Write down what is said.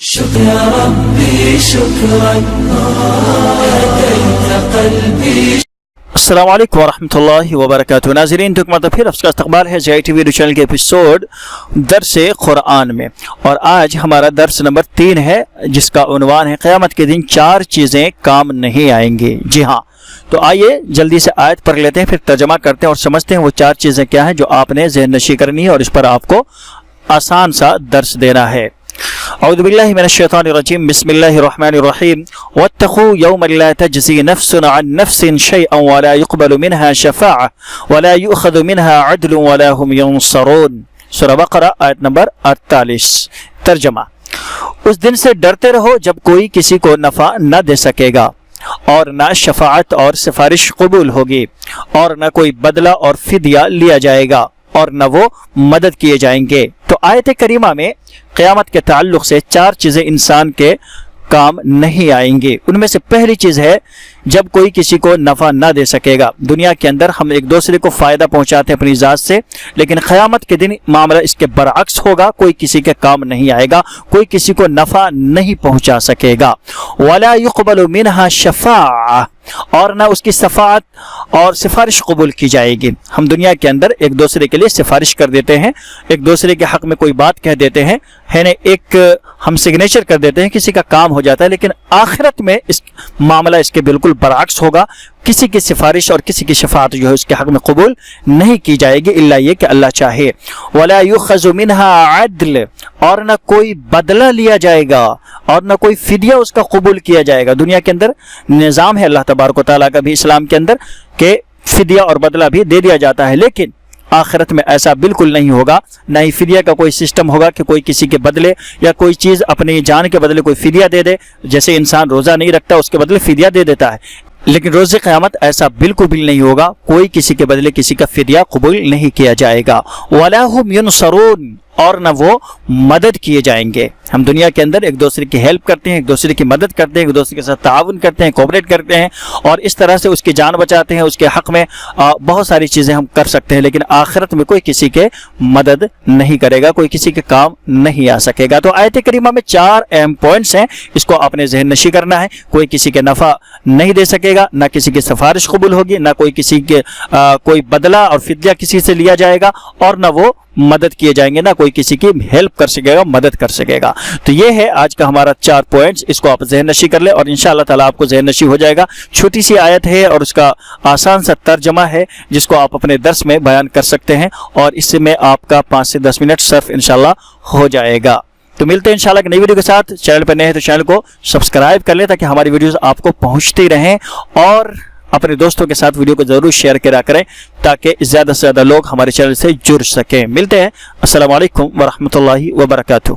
شكرا ربي شكرا هديت قلبي. السلام علیکم ورحمۃ اللہ وبرکاتہ. ناظرین، تو ایک مرتبہ پھر آپ کا استقبال ہے JI TV چینل کے ایپیسوڈ درس قرآن میں، اور آج ہمارا درس نمبر 3 ہے جس کا عنوان ہے قیامت کے دن 4 چیزیں کام نہیں آئیں گی. جی ہاں، تو آئیے جلدی سے آیت پڑھ لیتے ہیں، پھر ترجمہ کرتے ہیں اور سمجھتے ہیں وہ 4 چیزیں کیا ہیں جو آپ نے ذہن نشی کرنی ہے اور اس پر آپ کو آسان سا درس دینا ہے. اعوذ باللہ من الشیطان الرجیم، بسم اللہ الرحمن الرحیم. واتقوا یوما لا تجزی نفس عن نفس شیئا ولا يقبل منها شفاعة ولا يؤخذ منها عدل ولا هم ينصرون. سورہ بقرہ آیت نمبر 48. ترجمہ: اس دن سے ڈرتے رہو جب کوئی کسی کو نفع نہ دے سکے گا اور نہ شفاعت اور سفارش قبول ہوگی اور نہ کوئی بدلہ اور فدیہ لیا جائے گا اور نہ وہ مدد کیے جائیں گے. تو آیت کریمہ میں قیامت کے تعلق سے 4 چیزیں انسان کے کام نہیں آئیں گی. ان میں سے پہلی چیز ہے جب کوئی کسی کو نفع نہ دے سکے گا. دنیا کے اندر ہم ایک دوسرے کو فائدہ پہنچاتے ہیں اپنی ذات سے، لیکن قیامت کے دن معاملہ اس کے برعکس ہوگا. کوئی کسی کے کام نہیں آئے گا، کوئی کسی کو نفع نہیں پہنچا سکے گا. وَلَا يُقْبَلُ مِنْهَا شَفَاعَةٌ، اور نہ اس کی شفاعت اور سفارش قبول کی جائے گی. ہم دنیا کے اندر ایک دوسرے کے لیے سفارش کر دیتے ہیں، ایک دوسرے کے حق میں کوئی بات کہہ دیتے ہیں، ہے نا، ایک ہم سگنیچر کر دیتے ہیں، کسی کا کام ہو جاتا ہے. لیکن آخرت میں اس معاملہ اس کے بالکل برعکس ہوگا. کسی کی سفارش اور کسی کی شفاعت جو ہے اس کے حق میں قبول نہیں کی جائے گی الا یہ کہ اللہ چاہے. وَلَا يُؤْخَذُ مِنْهَا عَدْلٌ، اور نہ کوئی بدلہ لیا جائے گا اور نہ کوئی فدیہ اس کا قبول کیا جائے گا. دنیا کے اندر نظام ہے اللہ تبارک و تعالیٰ کا بھی اسلام کے اندر کہ فدیہ اور بدلہ بھی دے دیا جاتا ہے، لیکن آخرت میں ایسا بالکل نہیں ہوگا. نہ ہی فدیہ کا کوئی سسٹم ہوگا کہ کوئی کسی کے بدلے یا کوئی چیز اپنی جان کے بدلے کوئی فدیہ دے دے. جیسے انسان روزہ نہیں رکھتا اس کے بدلے فدیہ دے دیتا ہے، لیکن روز قیامت ایسا بالکل بھی نہیں ہوگا. کوئی کسی کے بدلے کسی کا فدیہ قبول نہیں کیا جائے گا. وَلَا هُمْ يُنصَرُونَ، اور نہ وہ مدد کیے جائیں گے. ہم دنیا کے اندر ایک دوسرے کی ہیلپ کرتے ہیں، ایک دوسرے کی مدد کرتے ہیں، ایک دوسرے کے ساتھ تعاون کرتے ہیں، کوپریٹ کرتے ہیں، اور اس طرح سے اس کی جان بچاتے ہیں. اس کے حق میں بہت ساری چیزیں ہم کر سکتے ہیں، لیکن آخرت میں کوئی کسی کے مدد نہیں کرے گا، کوئی کسی کے کام نہیں آ سکے گا. تو آیت کریمہ میں 4 اہم پوائنٹس ہیں، اس کو آپ نے ذہن نشی کرنا ہے. کوئی کسی کے نفع نہیں دے سکے گا، نہ کسی کی سفارش قبول ہوگی، نہ کوئی کسی کے کوئی بدلہ اور فدیہ کسی سے لیا جائے گا، اور نہ وہ مدد کیے جائیں گے، نہ کوئی کسی کی ہیلپ کر سکے گا، مدد کر سکے گا. تو یہ ہے آج کا ہمارا 4 پوائنٹس. اس کو آپ ذہن نشی کر لیں اور انشاءاللہ تعالیٰ آپ کو ذہن نشی ہو جائے گا. چھوٹی سی آیت ہے اور اس کا آسان سا ترجمہ ہے جس کو آپ اپنے درس میں بیان کر سکتے ہیں، اور اس میں آپ کا 5 سے 10 منٹ صرف انشاءاللہ ہو جائے گا. تو ملتے ہیں انشاءاللہ ایک نئی ویڈیو کے ساتھ. چینل پر نئے ہیں تو چینل کو سبسکرائب کر لیں تاکہ ہماری ویڈیوز آپ کو پہنچتی رہیں، اور اپنے دوستوں کے ساتھ ویڈیو کو ضرور شیئر کرا کریں تاکہ زیادہ سے زیادہ لوگ ہمارے چینل سے جڑ سکیں. ملتے ہیں. السلام علیکم ورحمۃ اللہ وبرکاتہ.